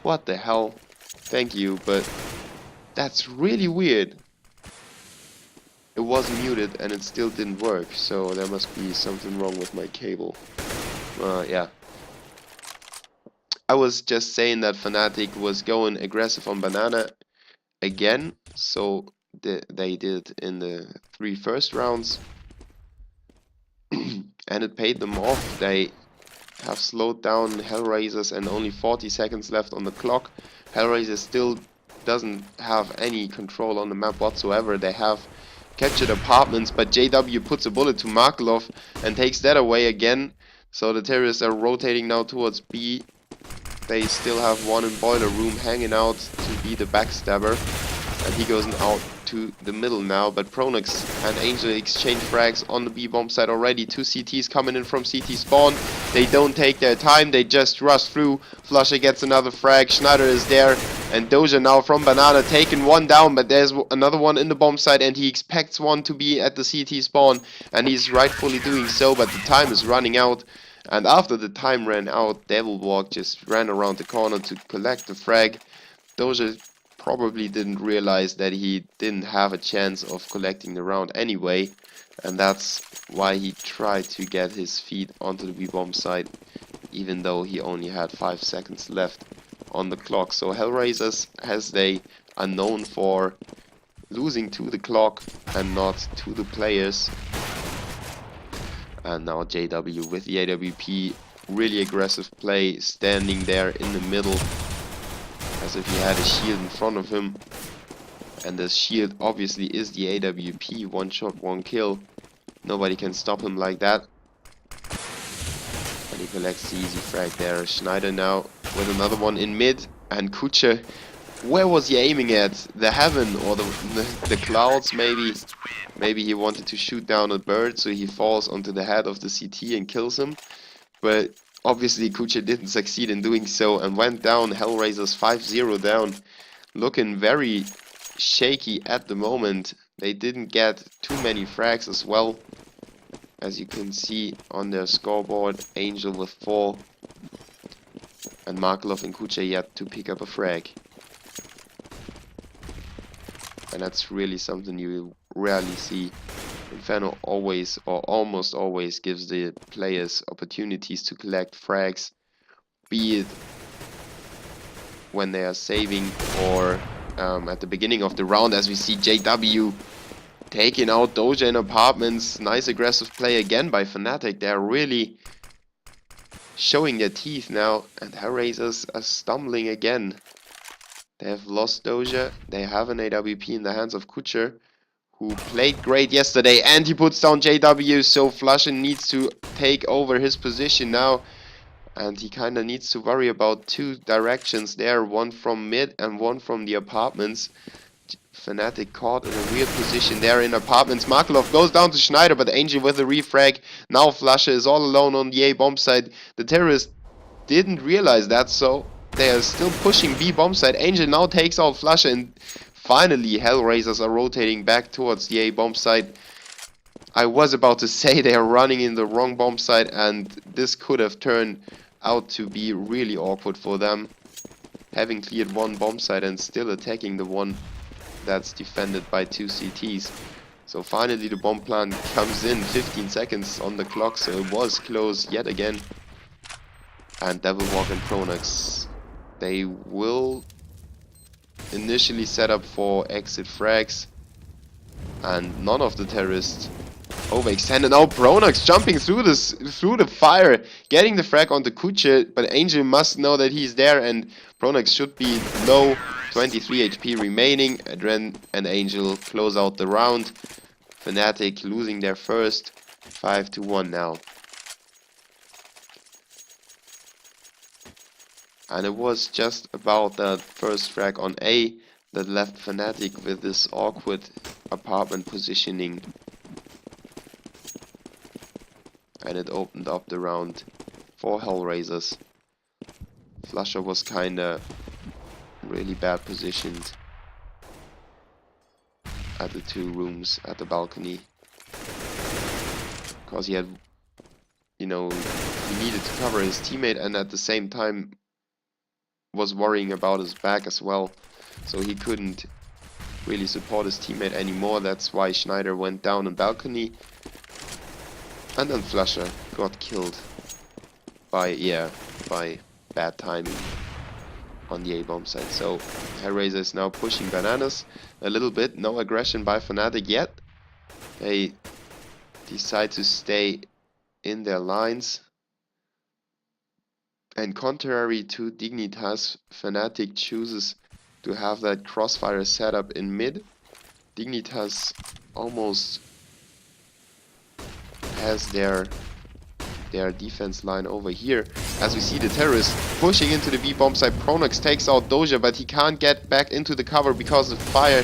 What the hell? Thank you, but that's really weird. It was muted and it still didn't work, so there must be something wrong with my cable. Yeah. I was just saying that fnatic was going aggressive on banana again, so they did in the 3 first rounds. And it paid them off. They have slowed down Hellraisers and only 40 seconds left on the clock. Hellraiser still doesn't have any control on the map whatsoever. They have captured apartments, but JW puts a bullet to Markelov and takes that away again. So the terrorists are rotating now towards B. They still have one in boiler room hanging out to be the backstabber, and he goes out to the middle now. But Pronox and Angel exchange frags on the B bomb side already. 2 CTs coming in from CT spawn. They don't take their time, they just rush through. Flusher gets another frag, Schneider is there, and Doja now from Banana taking one down, but there's another one in the bomb side, and he expects one to be at the CT spawn, and he's rightfully doing so, but the time is running out. And after the time ran out, Devilwalk just ran around the corner to collect the frag. Doja probably didn't realize that he didn't have a chance of collecting the round anyway, and that's why he tried to get his feet onto the B-bomb side, even though he only had 5 seconds left on the clock. So Hellraisers, as they are known for losing to the clock and not to the players. And now JW with the AWP, really aggressive play, standing there in the middle as if he had a shield in front of him. And the shield obviously is the AWP, 1 shot, 1 kill. Nobody can stop him like that. And he collects the easy frag there. Schneider now with another one in mid. And Kuche, where was he aiming at? The heaven or the clouds maybe? Maybe he wanted to shoot down a bird, so he falls onto the head of the CT and kills him. But obviously Kuche didn't succeed in doing so and went down. Hellraisers 5-0 down. Looking very shaky at the moment. They didn't get too many frags as well, as you can see on their scoreboard. Angel with 4. And Markelov and Kuche yet to pick up a frag. And that's really something you rarely see. Inferno always or almost always gives the players opportunities to collect frags, be it when they are saving or at the beginning of the round, as we see JW taking out Doja in apartments. Nice aggressive play again by fnatic. They're really showing their teeth now, and Hellraisers are stumbling again. They have lost Doja. They have an AWP in the hands of Kucher, who played great yesterday, and he puts down JW, so Flushin needs to take over his position now. And he kind of needs to worry about 2 directions there, one from mid and one from the apartments. fnatic caught in a weird position there in apartments. Markelov goes down to Schneider, but Angel with the refrag. Now Flusher is all alone on the A bomb side. The terrorists didn't realize that, so they are still pushing B bomb side. Angel now takes out Flusher, and finally Hellraisers are rotating back towards the A bomb side. I was about to say they are running in the wrong bomb side, and this could have turned out to be really awkward for them, having cleared 1 bomb site and still attacking the one that's defended by 2 CTs. So finally the bomb plant comes in, 15 seconds on the clock, so it was close yet again. And Devilwalk and Pronox, they will initially set up for exit frags, and none of the terrorists Overextended. Now Pronox jumping through the fire, getting the frag onto Kuche, but Angel must know that he's there, and Pronox should be low. 23 HP remaining. Adren and Angel close out the round. Fnatic losing their first. 5-1 now. And it was just about that first frag on A that left Fnatic with this awkward apartment positioning. And it opened up the round for Hellraisers. Flusher was kinda really bad positioned at the two rooms at the balcony. Because he had, you know, he needed to cover his teammate and at the same time was worrying about his back as well. So he couldn't really support his teammate anymore. That's why Schneider went down on balcony. And then Flusher got killed by bad timing on the A-bomb side. So Hellraiser is now pushing bananas a little bit. No aggression by Fnatic yet. They decide to stay in their lines. And contrary to Dignitas, Fnatic chooses to have that crossfire setup in mid. Dignitas almost has their defense line over here. As we see the terrorists pushing into the B-bomb side. Pronox takes out Doja, but he can't get back into the cover because the fire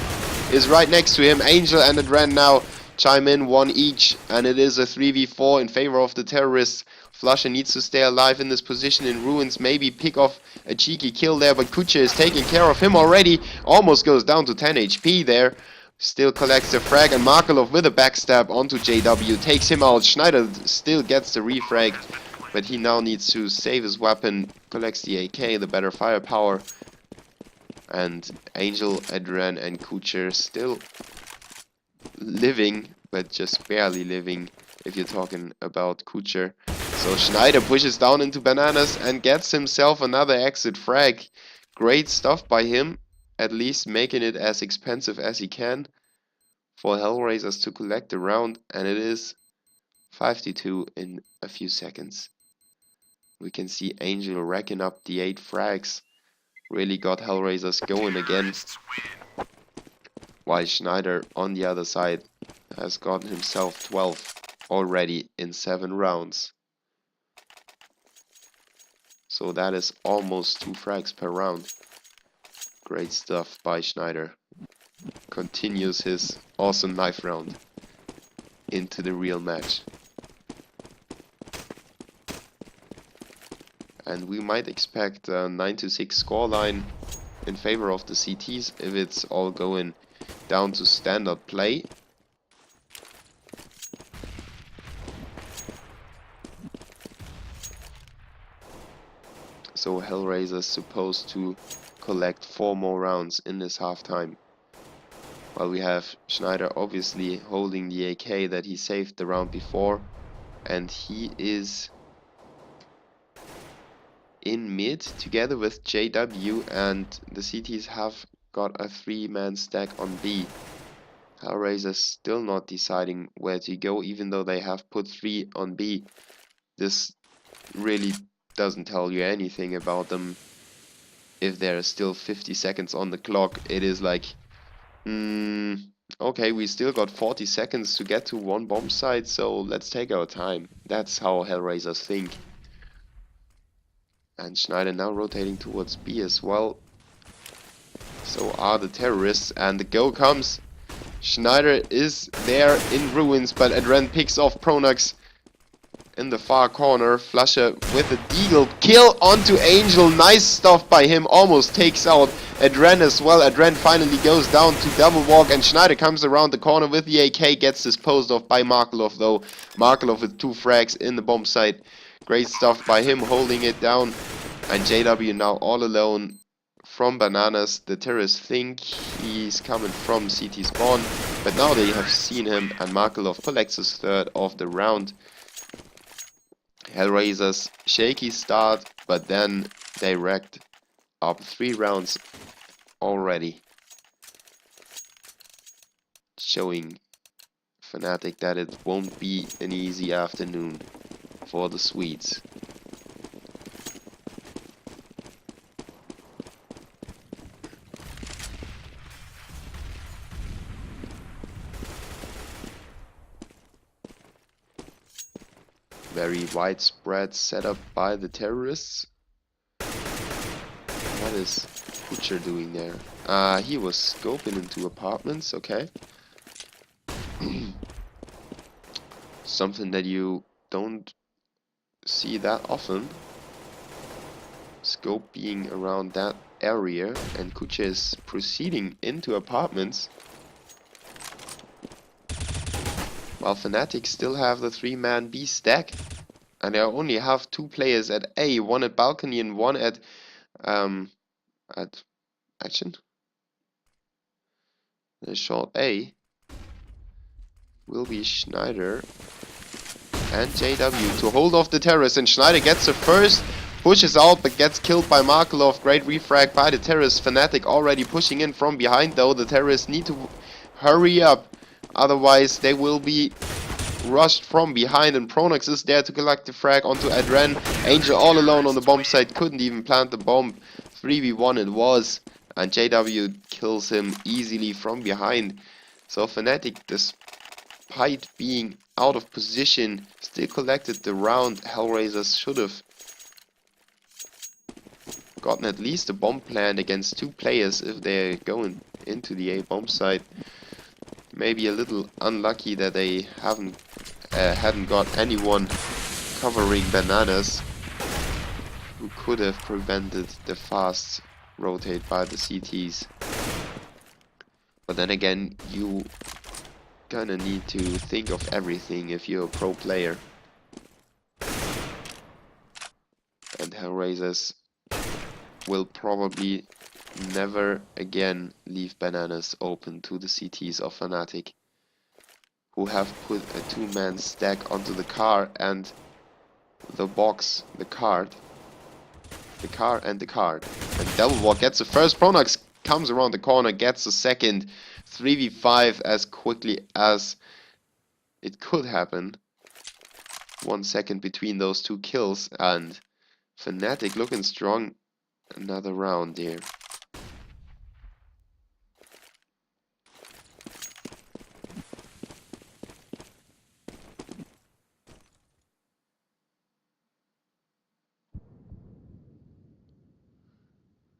is right next to him. Angel and Adren now chime in, one each, and it is a 3v4 in favor of the terrorists. Flusher needs to stay alive in this position in ruins, maybe pick off a cheeky kill there, but Kuche is taking care of him already. Almost goes down to 10 HP there. Still collects the frag, and Markelov with a backstab onto JW takes him out. Schneider still gets the refrag, but he now needs to save his weapon. Collects the AK, the better firepower. And Angel, Adren and Kucher still living, but just barely living if you're talking about Kucher. So Schneider pushes down into bananas and gets himself another exit frag. Great stuff by him, at least making it as expensive as he can for Hellraisers to collect the round, and it is 5-2 in a few seconds. We can see Angel racking up the 8 frags, really got Hellraisers going again, while Schneider on the other side has gotten himself 12 already in 7 rounds. So that is almost 2 frags per round. Great stuff by Schneider. Continues his awesome knife round into the real match. And we might expect a 9-6 scoreline in favor of the CTs if it's all going down to standard play. So Hellraiser's supposed to collect 4 more rounds in this halftime. While we have Schneider obviously holding the AK that he saved the round before. And he is in mid together with JW, and the CTs have got a 3-man stack on B. Hellraiser still not deciding where to go, even though they have put 3 on B. This really doesn't tell you anything about them. If there is still 50 seconds on the clock, it is like, okay, we still got 40 seconds to get to 1 bomb site, so let's take our time. That's how Hellraisers think. And Schneider now rotating towards B as well. So are the terrorists, and the go comes. Schneider is there in ruins, but Adren picks off Pronox in the far corner. Flusher with a deagle kill onto Angel. Nice stuff by him. Almost takes out Adren as well. Adren finally goes down to double walk, and Schneider comes around the corner with the AK. Gets disposed of by Markelov though. Markelov with 2 frags in the bomb site. Great stuff by him holding it down. And JW now all alone from bananas. The terrorists think he's coming from CT spawn, but now they have seen him, and Markelov collects his 3rd of the round. Hellraisers shaky start, but then they racked up 3 rounds already, showing Fnatic that it won't be an easy afternoon for the Swedes. Very widespread setup by the terrorists. What is Butcher doing there? He was scoping into apartments, okay. Something that you don't see that often. Scope being around that area, and Kucha is proceeding into apartments. While Fnatic still have the 3-man B stack, and they only have 2 players at A, one at balcony and one at action. The short A will be Schneider and JW to hold off the terrorists, and Schneider gets the first, pushes out but gets killed by Markelov. Great refrag by the terrorists. Fnatic already pushing in from behind though. The terrorists need to hurry up, otherwise they will be rushed from behind, and Pronax is there to collect the frag onto Adren. Angel all alone on the bomb site, couldn't even plant the bomb. 3v1 it was, and JW kills him easily from behind. So Fnatic, despite being out of position, still collected the round. Hellraisers should have gotten at least a bomb plant against 2 players if they're going into the A bomb site. Maybe a little unlucky that they hadn't got anyone covering bananas who could have prevented the fast rotate by the CTs. But then again, you kinda need to think of everything if you're a pro player. And Hellraisers will probably never again leave bananas open to the CTs of Fnatic, who have put a 2-man stack onto the car and the box, the car and the card. And Devilwalk gets the first. Pronax comes around the corner, gets the second. 3v5 as quickly as it could happen. 1 second between those 2 kills, and Fnatic looking strong. Another round here.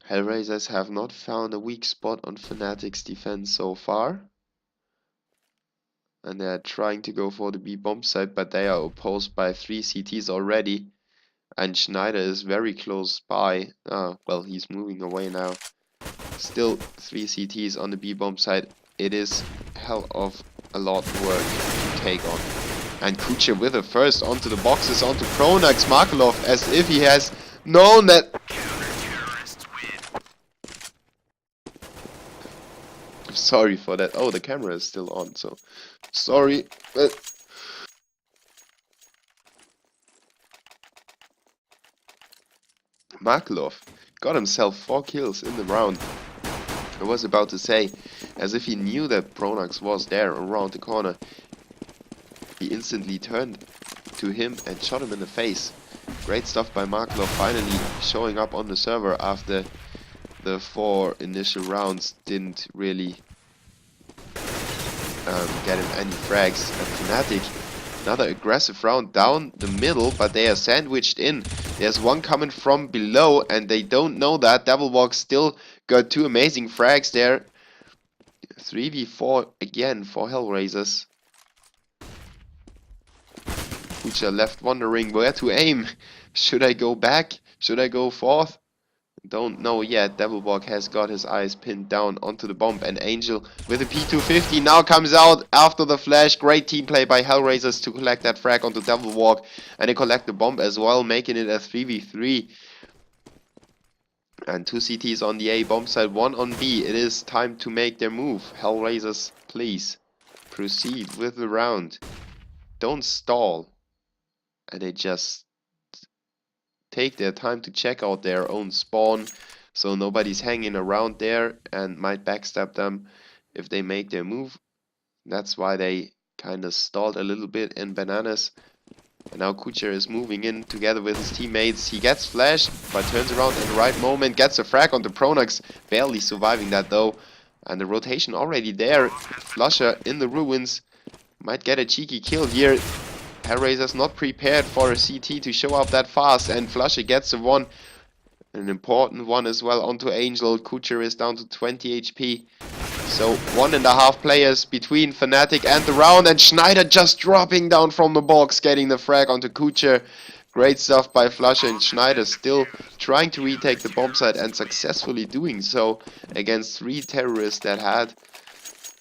Hellraisers have not found a weak spot on Fnatic's defense so far. And they are trying to go for the B bomb site, but they are opposed by 3 CTs already. And Schneider is very close by. Well, he's moving away now. Still 3 CTs on the B bomb site. It is hell of a lot of work to take on. And Kucha with the first onto the boxes, onto Pronax. Markelov, as if he has known that. Sorry for that. Oh, the camera is still on, so sorry. But Markelov got himself 4 kills in the round. I was about to say, as if he knew that Pronax was there around the corner. He instantly turned to him and shot him in the face. Great stuff by Markelov, finally showing up on the server after the 4 initial rounds didn't really get him any frags. And Fnatic, another aggressive round down the middle, but they are sandwiched in. There's one coming from below, and they don't know that. Devilwalk still got 2 amazing frags there. 3v4 again for Hellraisers. Which are left wondering where to aim. Should I go back? Should I go forth? Don't know yet. Devilwalk has got his eyes pinned down onto the bomb, and Angel with a P250 now comes out after the flash. Great team play by Hellraisers to collect that frag onto Devilwalk, and they collect the bomb as well, making it a 3v3. And 2 CTs on the A bomb side, 1 on B. It is time to make their move. Hellraisers, please proceed with the round. Don't stall. And they just take their time to check out their own spawn, so nobody's hanging around there and might backstab them if they make their move. That's why they kind of stalled a little bit in bananas. And now Kucher is moving in together with his teammates. He gets flashed, but turns around at the right moment, gets a frag onto Pronax, barely surviving that though. And the rotation already there. flusha in the ruins might get a cheeky kill here. Hellraiser's not prepared for a CT to show up that fast, and flusha gets a one. An important one as well onto Angel. Kucher is down to 20 HP. So 1.5 players between fnatic and the round, and Schneider just dropping down from the box, getting the frag onto Kucher. Great stuff by flusha, and Schneider still trying to retake the bomb site and successfully doing so against 3 terrorists that had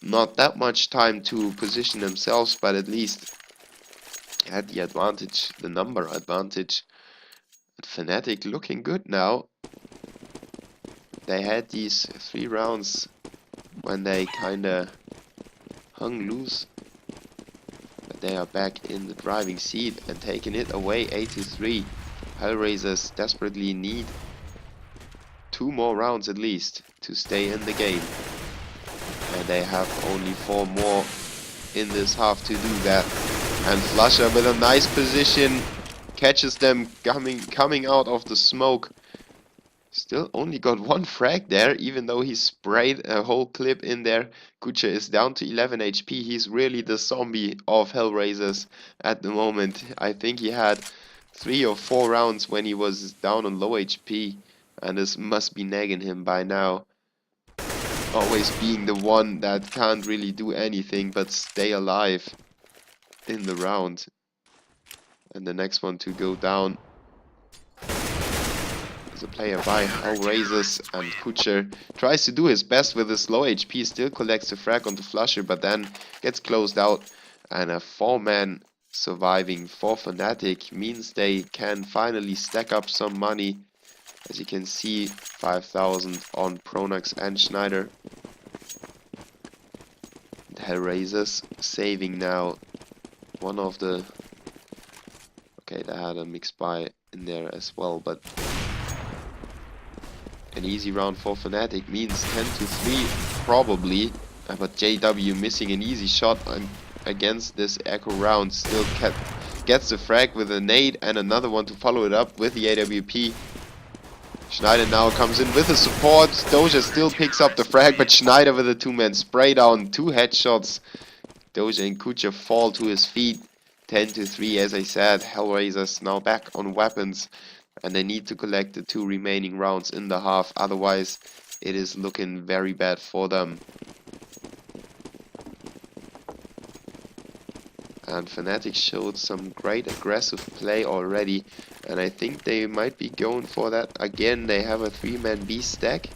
not that much time to position themselves, but at least had the advantage, the number advantage. But fnatic looking good now. They had these 3 rounds when they kinda hung loose, but they are back in the driving seat and taking it away 8-3. Hellraisers desperately need 2 more rounds at least to stay in the game, and they have only 4 more in this half to do that. And flusha with a nice position catches them coming out of the smoke. Still only got 1 frag there, even though he sprayed a whole clip in there. Kucher is down to 11 HP. He's really the zombie of Hellraisers at the moment. I think he had 3 or 4 rounds when he was down on low HP, and this must be nagging him by now. Always being the one that can't really do anything but stay alive in the round. And the next one to go down is a player by Hellraisers, and Kucher tries to do his best with his low HP, still collects the frag onto flusha, but then gets closed out. And a 4-man surviving for fnatic means they can finally stack up some money. As you can see, 5,000 on Pronax and Schneider. And Hellraisers saving now one of the... Okay, they had a mixed buy in there as well, but an easy round for fnatic means 10-3 probably. But JW missing an easy shot against this echo round. Still gets the frag with a nade and another one to follow it up with the AWP. Schneider now comes in with the support. Doja still picks up the frag, but Schneider with a 2-man spray down, 2 headshots. Doja and Kucher fall to his feet. 10-3, as I said. Hellraisers now back on weapons, and they need to collect the 2 remaining rounds in the half, otherwise it is looking very bad for them. And fnatic showed some great aggressive play already, and I think they might be going for that again. They have a 3-man B stack.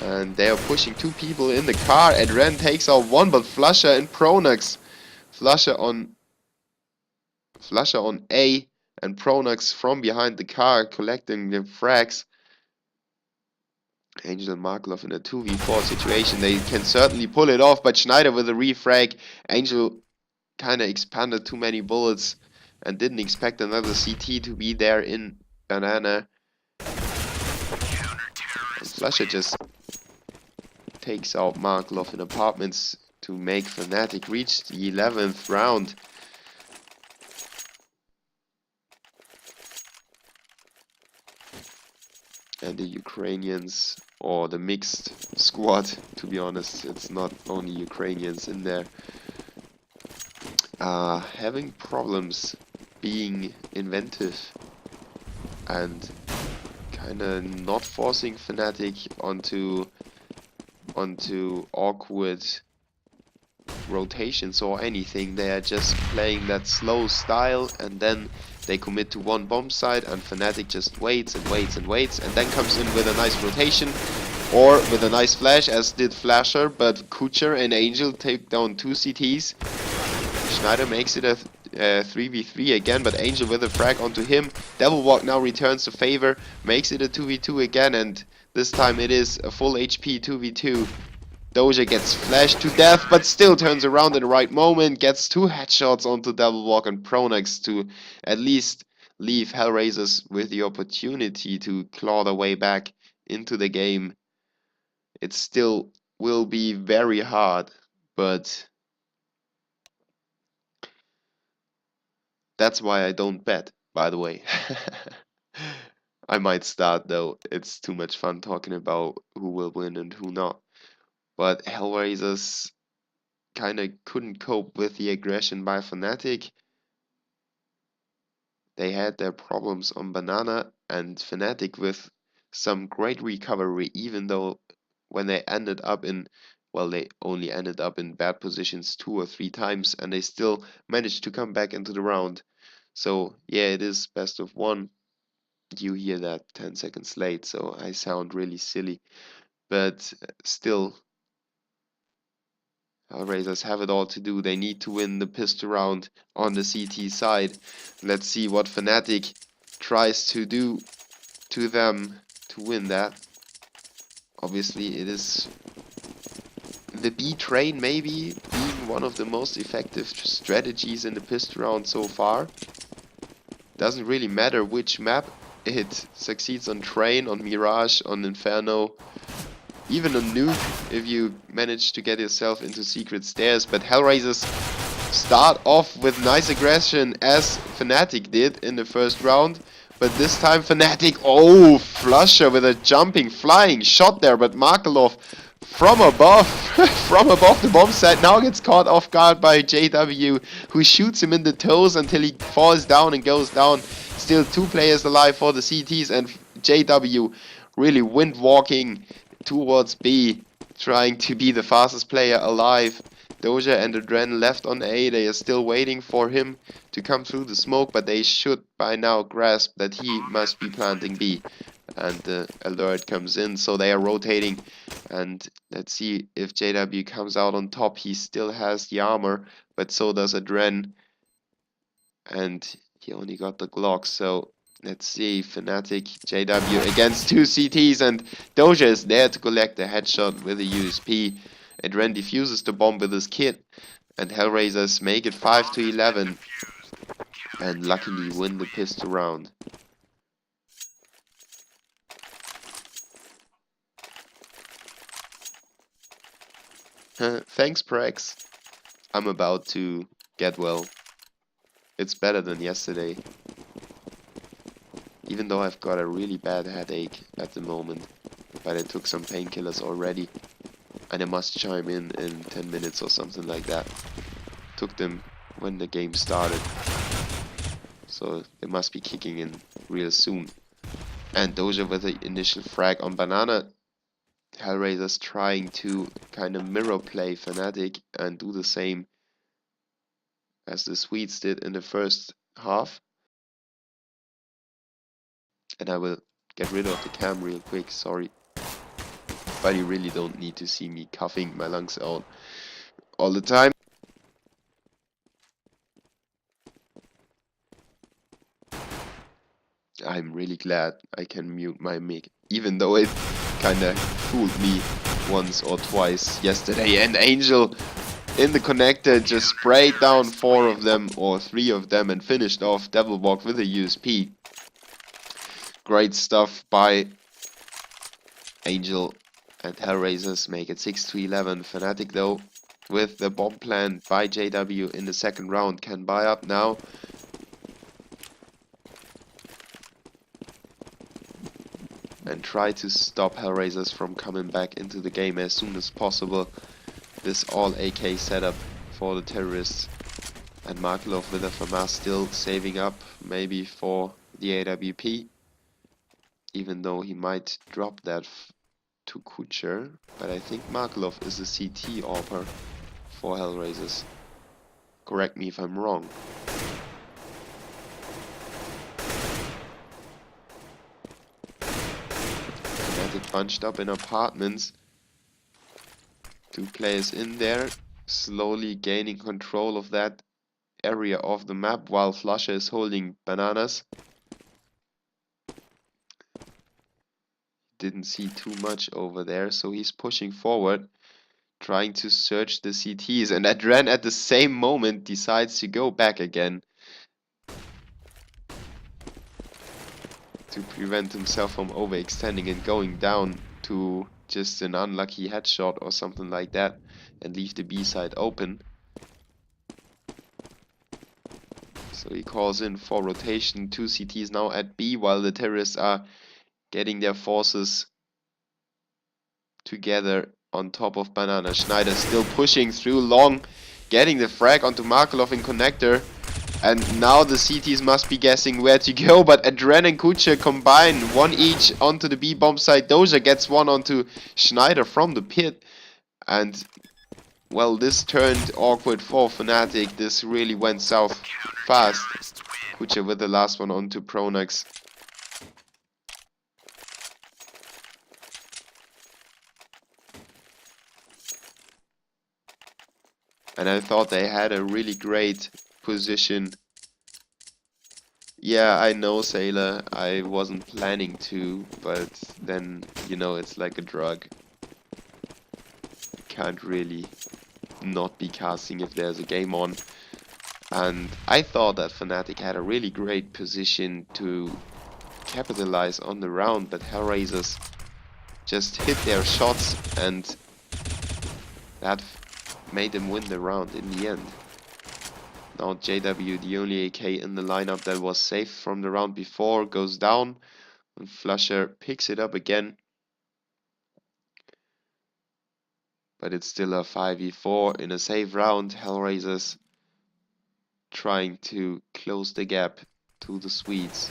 And they are pushing 2 people in the car, and Ren takes out 1, but flusha and Pronax. Flusha on A, and Pronax from behind the car collecting the frags. Angel and Markov in a 2v4 situation. They can certainly pull it off, but Schneider with a refrag. Angel kinda expanded too many bullets and didn't expect another CT to be there in banana. And flusha just takes out Markov in apartments to make fnatic reach the 11th round. And the Ukrainians, or the mixed squad, to be honest, it's not only Ukrainians in there, having problems being inventive and kinda not forcing fnatic onto awkward rotations or anything. They are just playing that slow style, and then they commit to 1 bomb site, and fnatic just waits and waits and waits, and then comes in with a nice rotation or with a nice flash, as did flusha, but Kucher and Angel take down 2 CTs. Schneider makes it a 3v3 again, but Angel with a frag onto him. Devil Walk now returns the favor, makes it a 2v2 again, and this time it is a full HP 2v2. Doja gets flashed to death, but still turns around in the right moment, gets 2 headshots onto Devil Walk and Pronax to at least leave Hellraisers with the opportunity to claw their way back into the game. It still will be very hard, but that's why I don't bet, by the way. I might start though. It's too much fun talking about who will win and who not. But Hellraisers kind of couldn't cope with the aggression by Fnatic. They had their problems on Banana, and Fnatic with some great recovery, even though when they ended up in, well, they only ended up in bad positions 2 or 3 times, and they still managed to come back into the round. So yeah, it is best of one. You hear that 10 seconds late, so I sound really silly, but still, Hellraisers have it all to do. They need to win the pistol round on the CT side. Let's see what Fnatic tries to do to them to win that. Obviously, it is the B train maybe being one of the most effective strategies in the pistol round so far. Doesn't really matter which map it succeeds on train, on Mirage, on Inferno, even on Nuke if you manage to get yourself into secret stairs. But Hellraisers start off with nice aggression as Fnatic did in the first round. But this time Fnatic, oh, Flusher with a jumping, flying shot there, but Markelov from above, from above the bomb site, now gets caught off guard by JW, who shoots him in the toes until he falls down and goes down. Still 2 players alive for the CTs, and JW really wind walking towards B, trying to be the fastest player alive. Doja and Adren left on A. They are still waiting for him to come through the smoke, but they should by now grasp that he must be planting B. And the alert comes in, so they are rotating. And let's see if JW comes out on top. He still has the armor, but so does Adren. And he only got the Glock, so let's see. Fnatic, JW against 2 CTs, and Doja is there to collect the headshot with a USP. Adren defuses the bomb with his kit, and Hellraisers make it 5-11 and luckily win the pistol round. Thanks, Prax. I'm about to get well. It's better than yesterday. Even though I've got a really bad headache at the moment. But I took some painkillers already. And I must chime in 10 minutes or something like that. Took them when the game started. So they must be kicking in real soon. And Doja with the initial frag on Banana. Hellraisers trying to kind of mirror play Fnatic and do the same as the Swedes did in the first half. And I will get rid of the cam real quick, sorry. But you really don't need to see me coughing my lungs out all the time. I'm really glad I can mute my mic, even though it kinda fooled me once or twice yesterday. And Angel in the connector just sprayed down 4 of them or 3 of them and finished off Devil Walk with a USP. Great stuff by Angel, and Hellraisers make it 6-11. Fnatic though, with the bomb plan by JW in the second round, can buy up now. And try to stop Hellraisers from coming back into the game as soon as possible. This all AK setup for the terrorists. And Markelov with a FAMAS still saving up, maybe for the AWP. Even though he might drop that to Kucher. But I think Markelov is a CT AWPer for Hellraisers. Correct me if I'm wrong. Fnatic bunched up in apartments. 2 players in there, slowly gaining control of that area of the map while Flusher is holding bananas. Didn't see too much over there, so he's pushing forward, trying to search the CTs, and Adren at the same moment decides to go back again. to prevent himself from overextending and going down to just an unlucky headshot or something like that and leave the B side open. So he calls in for rotation. 2 CTs now at B while the terrorists are getting their forces together on top of Banana. Schneider still pushing through long, getting the frag onto Markelov in connector. And now the CTs must be guessing where to go, but Adren and Kucha combine, one each onto the B bomb side. Doja gets one onto Schneider from the pit. And, well, this turned awkward for fnatic. This really went south fast. Kucha with the last one onto Pronax. And I thought they had a really great position. Yeah, I know, Sailor. I wasn't planning to, but then, you know, it's like a drug. You can't really not be casting if there's a game on. And I thought that fnatic had a really great position to capitalize on the round, but Hellraisers just hit their shots and that made them win the round in the end. Now JW, the only AK in the lineup that was safe from the round before, goes down. And Flusher picks it up again. But it's still a 5v4 in a safe round. Hellraisers trying to close the gap to the Swedes.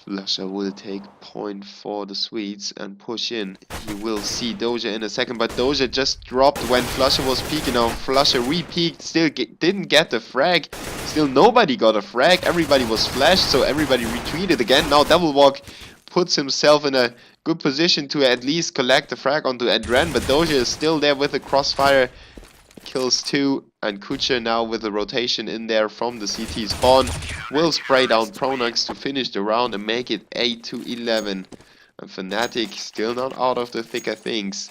Flusher will take point for the Swedes and push in. He will see Doja in a second, but Doja just dropped when Flusher was peeking. Now Flusher re-peeked, still didn't get the frag. Still nobody got a frag, everybody was flashed, so everybody retweeted again. Now Double Walk puts himself in a good position to at least collect the frag onto Adren, but Doja is still there with a crossfire. Kills 2, and Kucha now with the rotation in there from the CT spawn will spray down Pronax to finish the round and make it 8-11. And fnatic still not out of the thick of things.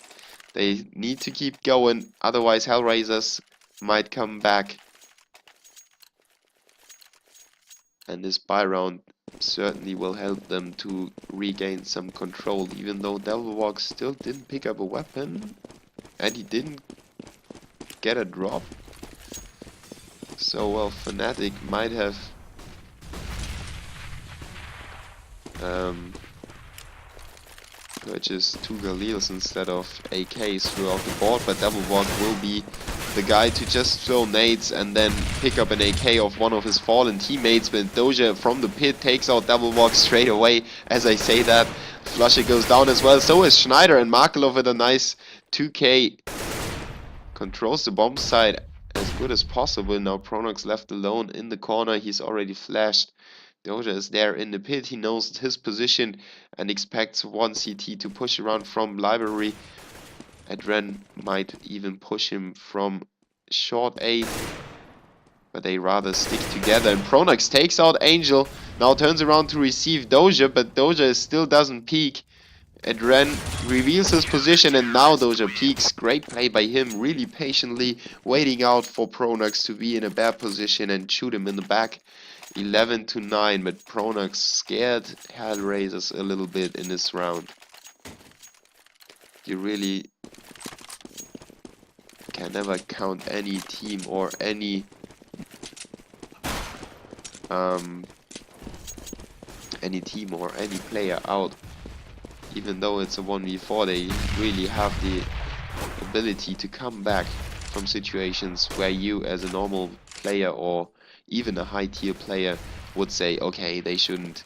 They need to keep going, otherwise Hellraisers might come back. And this buy round certainly will help them to regain some control, even though Devilwalk still didn't pick up a weapon and he didn't get a drop. So, well, fnatic might have purchased 2 Galils instead of AKs throughout the board, but Doublewalk will be the guy to just throw nades and then pick up an AK of one of his fallen teammates. But Doja from the pit takes out Doublewalk straight away. As I say that, Flusher goes down as well. So is Schneider, and Markelov with a nice 2k controls the bomb side as good as possible. Now Pronax left alone in the corner. He's already flashed. Doja is there in the pit. He knows his position and expects one CT to push around from library. Adren might even push him from short A, but they rather stick together. And Pronax takes out Angel. Now turns around to receive Doja, but Doja still doesn't peek. Adren reveals his position, and now Doja peeks. Great play by him, really patiently waiting out for Pronax to be in a bad position and shoot him in the back. 11-9, but Pronax scared Hellraisers a little bit in this round. You really can never count any team or any player out. Even though it's a 1v4, they really have the ability to come back from situations where you as a normal player or even a high tier player would say, okay, they shouldn't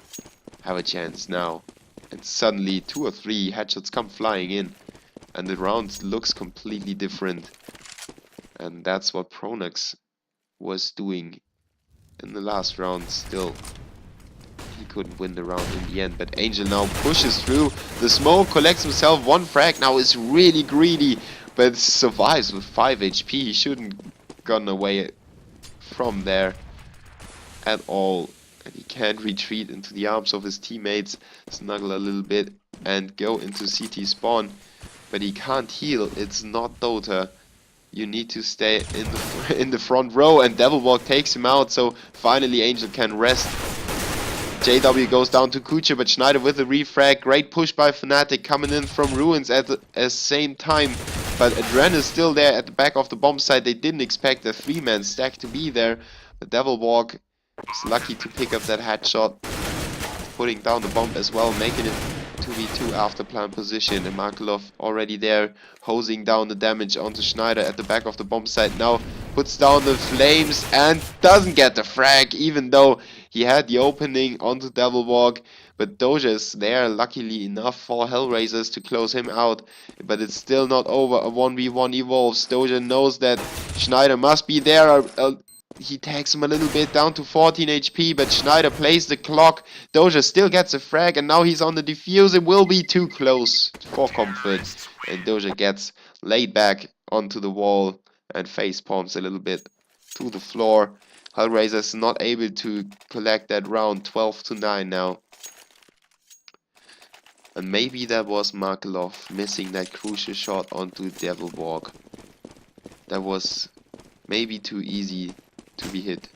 have a chance now. And suddenly 2 or 3 headshots come flying in and the round looks completely different. And that's what Pronax was doing in the last round still. He couldn't win the round in the end, but Angel now pushes through the smoke, collects himself 1 frag, now is really greedy, but survives with 5 HP. He shouldn't gotten away from there at all. And he can't retreat into the arms of his teammates, snuggle a little bit and go into CT spawn. But he can't heal, it's not Dota. You need to stay in the in the front row, and Devilwalk takes him out, so finally Angel can rest. JW goes down to Kucha, but Schneider with a refrag. Great push by fnatic coming in from Ruins at the same time. But Adren is still there at the back of the bomb site. They didn't expect a 3-man stack to be there. The Devilwalk is lucky to pick up that headshot, putting down the bomb as well, making it 2v2 after plant position, and Markelov already there, hosing down the damage onto Schneider at the back of the bomb site. Now puts down the flames and doesn't get the frag, even though he had the opening onto Devilwalk. But Doja is there, luckily enough for Hellraisers to close him out. But it's still not over. A 1v1 evolves. Doja knows that Schneider must be there. He tags him a little bit down to 14 HP, but Schneider plays the clock. Doja still gets a frag, and now he's on the defuse. It will be too close for comfort. And Doja gets laid back onto the wall and face palms a little bit to the floor. Hellraiser's not able to collect that round, 12-9 now. And maybe that was Markelov missing that crucial shot onto Devilwalk. That was maybe too easy to be hit.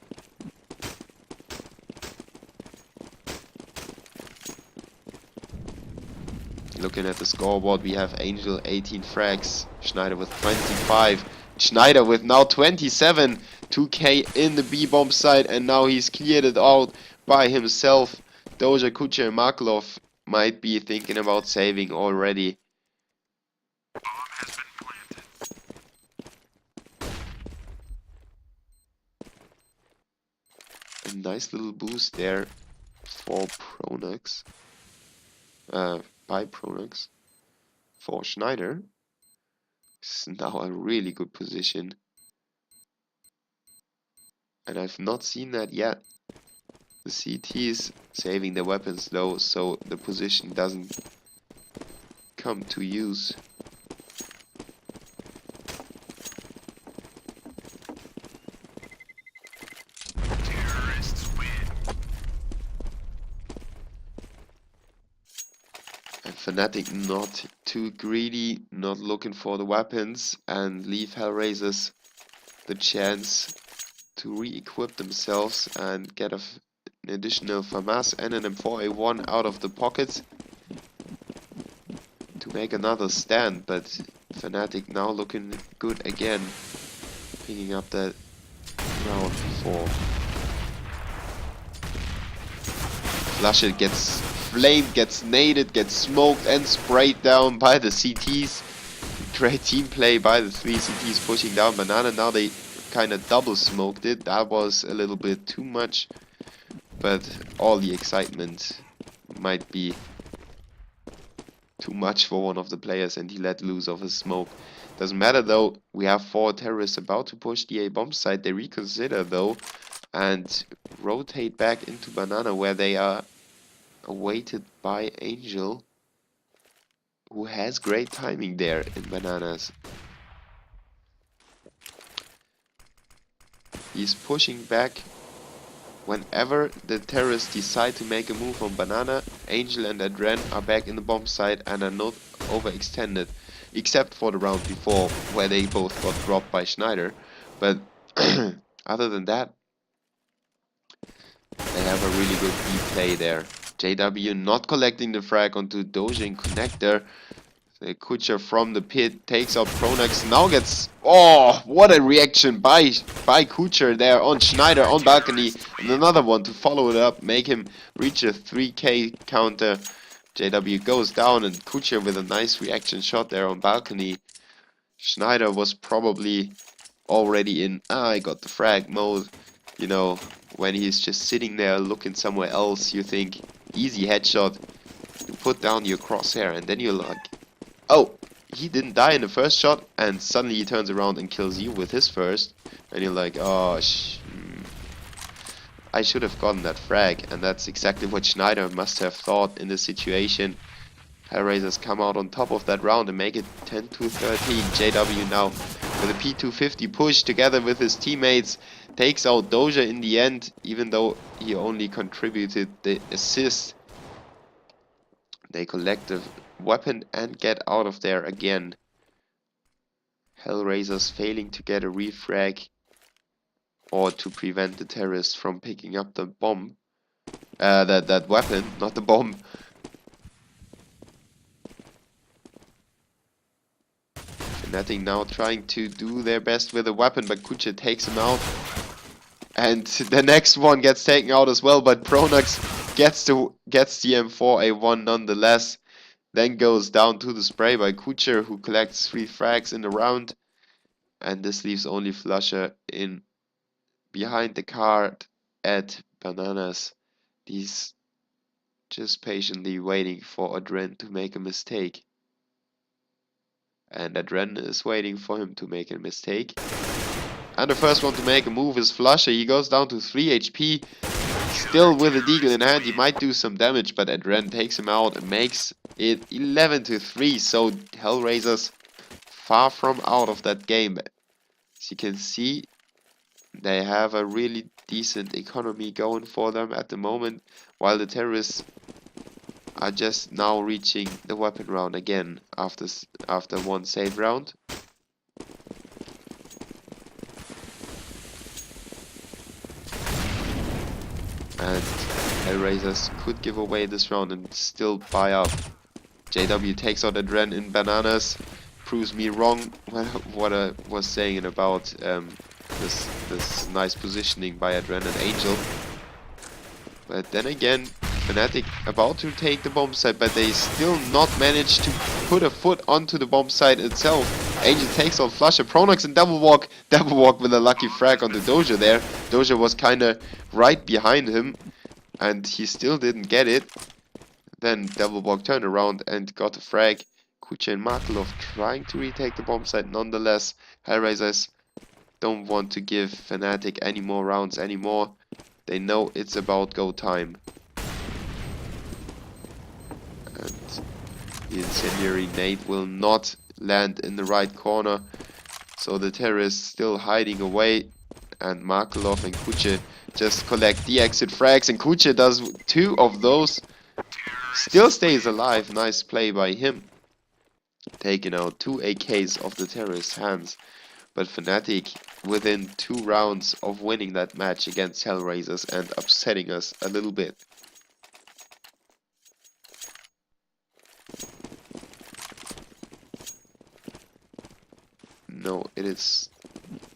Looking at the scoreboard, we have Angel 18 frags, Schneider with 25, Schneider with now 27, 2k in the B-bomb side, and now he's cleared it out by himself. Doja, Kucha and Markelov might be thinking about saving already. A nice little boost there for Pronax. By Pronax. For Schneider. This is now a really good position. And I've not seen that yet. The CT is saving their weapons though, so the position doesn't come to use. And fnatic not too greedy, not looking for the weapons, and leave Hellraisers the chance to re-equip themselves and get an additional FAMAS and an M4A1 out of the pockets to make another stand. But fnatic now looking good again, picking up that round 4. Flushed gets flamed, gets naded, gets smoked and sprayed down by the CTs. Great team play by the 3 CTs pushing down Banana. Now they kind of double smoked it. That was a little bit too much, but all the excitement might be too much for one of the players, and he let loose of his smoke. Doesn't matter though, we have 4 terrorists about to push the A bomb site. They reconsider though and rotate back into Banana, where they are awaited by Angel, who has great timing there in Bananas. He's pushing back. Whenever the terrorists decide to make a move on Banana, Angel and Adren are back in the bomb site and are not overextended, except for the round before where they both got dropped by Schneider. But other than that, they have a really good B play there. JW not collecting the frag onto Dojin connector. The Kucha from the pit takes out Pronax, now gets... Oh, what a reaction by Kucha there on Schneider on balcony. And another one to follow it up, make him reach a 3k counter. JW goes down, and Kucha with a nice reaction shot there on balcony. Schneider was probably already in I got the frag mode. You know, when he's just sitting there looking somewhere else, you think easy headshot. You put down your crosshair and then you're like, oh, he didn't die in the first shot, and suddenly he turns around and kills you with his first, and you're like, oh, I should have gotten that frag. And that's exactly what Schneider must have thought in this situation. Hellraisers come out on top of that round and make it 10-13. JW now with a P250 push together with his teammates takes out Doja in the end, even though he only contributed the assist. They collect the weapon and get out of there again. Hellraisers failing to get a refrag or to prevent the terrorists from picking up the bomb. That weapon, not the bomb. fnatic now trying to do their best with a weapon, but Kuche takes him out. And the next one gets taken out as well, but Pronax gets the M4A1 nonetheless. Then goes down to the spray by Kucher, who collects 3 frags in the round. And this leaves only Flusher in behind the card at Bananas. He's just patiently waiting for Adren to make a mistake. And Adren is waiting for him to make a mistake. And the first one to make a move is Flusher. He goes down to 3 HP. Still with a deagle in hand, he might do some damage, but Adren takes him out and makes it 11-3. So Hellraisers far from out of that game. As you can see, they have a really decent economy going for them at the moment, while the terrorists are just now reaching the weapon round again after one save round. And Hellraisers could give away this round and still buy up. JW takes out Adren in Bananas. Proves me wrong what I was saying about this nice positioning by Adren and Angel. But then again, fnatic about to take the bomb site, but they still not managed to put a foot onto the bomb site itself. Angel takes out Flusher, Pronax and Double Walk with a lucky frag onto Doja there. Doja was kinda right behind him and he still didn't get it. Then Double Walk turned around and got a frag. Kuche and Markelov trying to retake the bomb site nonetheless. Hellraisers don't want to give fnatic any more rounds anymore. They know it's about go time. And the incendiary nade will not land in the right corner. So the terrorists still hiding away. And Markelov and Kuche just collect the exit frags. And Kuche does 2 of those. Still stays alive. Nice play by him. Taking out 2 AKs off the terrorists' hands. But fnatic within 2 rounds of winning that match against Hellraisers and upsetting us a little bit. No, it is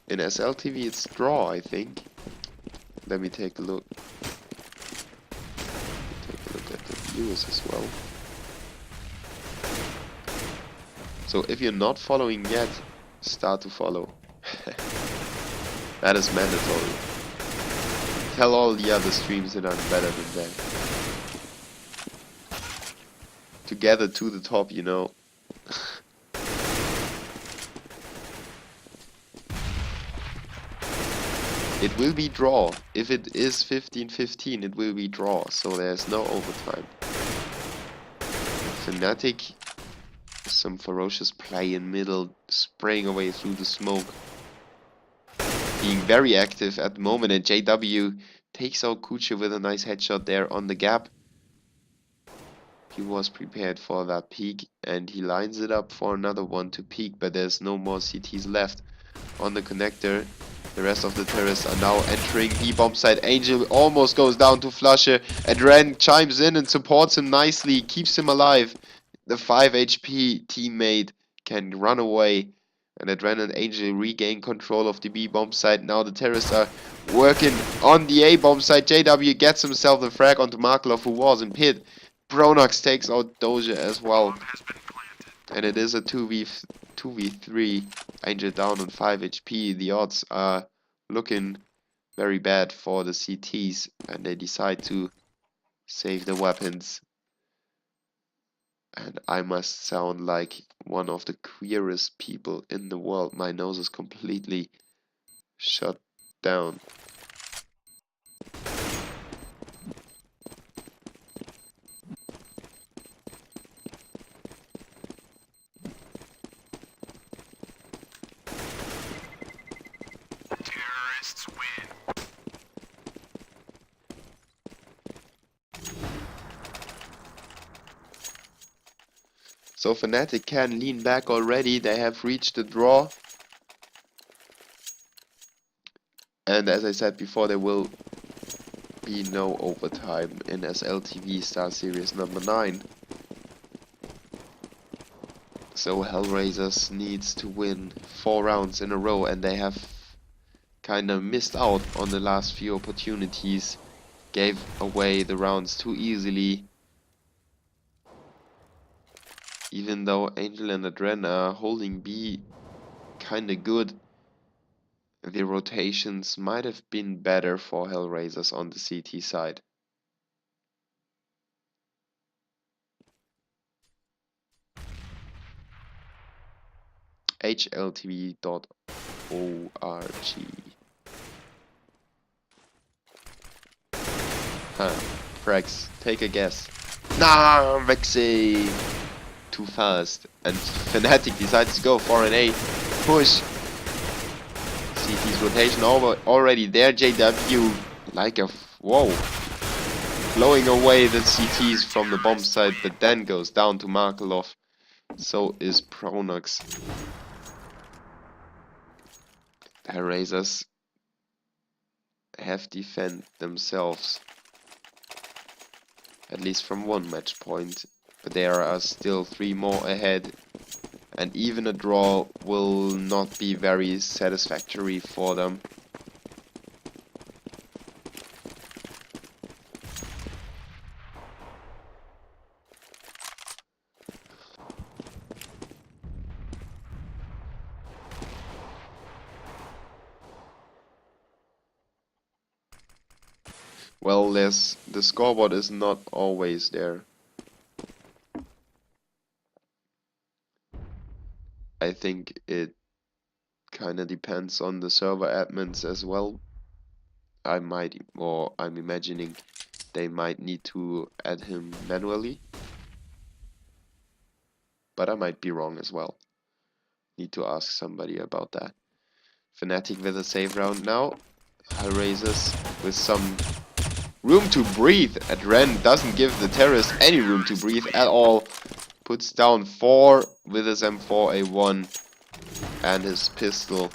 in SLTV it's draw, I think. Let me take a look. Take a look at the viewers as well. So if you're not following yet, start to follow. That is mandatory. Tell all the other streams that I'm better than that. Together to the top, you know. It will be draw. If it is 15-15, it will be draw. So there's no overtime. fnatic, some ferocious play in middle, spraying away through the smoke. Being very active at the moment, and JW takes out Kuche with a nice headshot there on the gap. He was prepared for that peek, and he lines it up for another one to peek, but there's no more CTs left on the connector. The rest of the terrorists are now entering the bomb site. Angel almost goes down to Flusher. Adren chimes in and supports him nicely, keeps him alive. The 5 HP teammate can run away. And Adren and Angel regain control of the B bomb site. Now the terrorists are working on the A bomb site. JW gets himself the frag onto Markelov, who was in pit. Pronax takes out Doja as well. And it is a 2v3. Angel down on 5 HP. The odds are looking very bad for the CTs. And they decide to save the weapons. And I must sound like one of the queerest people in the world. My nose is completely shut down. So fnatic can lean back already. They have reached the draw. And as I said before, there will be no overtime in SLTV Starseries number 9. So Hellraisers needs to win 4 rounds in a row, and they have kinda missed out on the last few opportunities. Gave away the rounds too easily. Even though Angel and Adren are holding B kinda good, the rotations might have been better for Hellraisers on the CT side. HLTV.org. Huh. Frags, take a guess. Nah, Vexy! Too fast. And fnatic decides to go for an A push. CT's rotation already there. JW like a whoa. Blowing away the CTs from the bomb side, but then goes down to Markelov. So is Pronox. Hellraisers have defended themselves, at least from one match point, but there are still 3 more ahead, and even a draw will not be very satisfactory for them. Well, the scoreboard is not always there. I think it kinda depends on the server admins as well. I'm imagining they might need to add him manually, but I might be wrong as well. Need to ask somebody about that. fnatic with a save round now. Hellraisers with some room to breathe. Adren doesn't give the terrorist any room to breathe at all. Puts down 4 with his M4A1 and his pistol.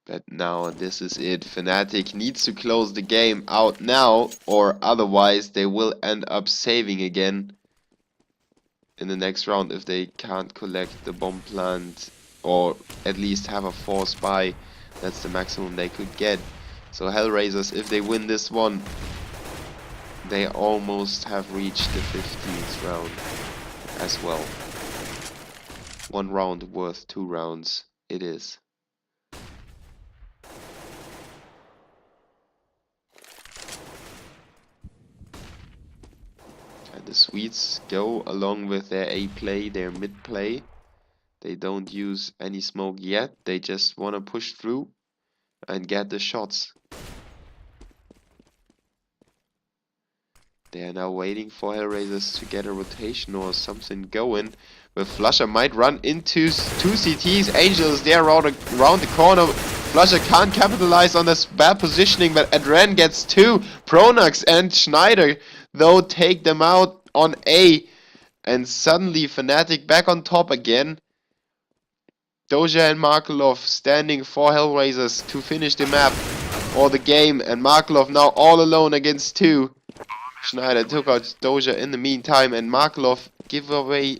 But now this is it. fnatic needs to close the game out now, or otherwise they will end up saving again in the next round if they can't collect the bomb plant, or at least have a force buy. That's the maximum they could get. So Hellraisers, if they win this one, they almost have reached the 15th round as well. 1 round worth 2 rounds it is. And the Swedes go along with their A play, their mid play. They don't use any smoke yet, they just want to push through and get the shots. They are now waiting for Hellraisers to get a rotation or something going. But Flusher might run into 2 CTs. Angel is there around the corner. Flusher can't capitalize on this bad positioning, but Adren gets 2. Pronox and Schneider, though, take them out on A. And suddenly fnatic back on top again. Doja and Markelov standing for Hellraisers to finish the map or the game. And Markelov now all alone against 2. Schneider took out Doja in the meantime, and Markelov gives away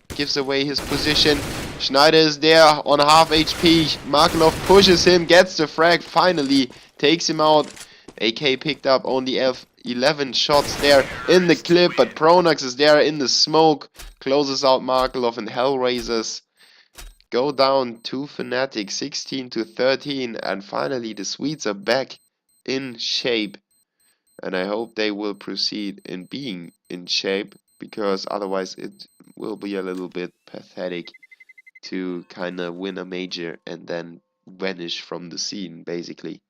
his position. Schneider is there on half HP. Markelov pushes him, gets the frag finally, takes him out. AK picked up only 11 shots there in the clip, but Pronox is there in the smoke, closes out Markelov, and Hellraisers go down to fnatic 16-13, and finally the Swedes are back in shape. And I hope they will proceed in being in shape, because otherwise it will be a little bit pathetic to kind of win a major and then vanish from the scene, basically.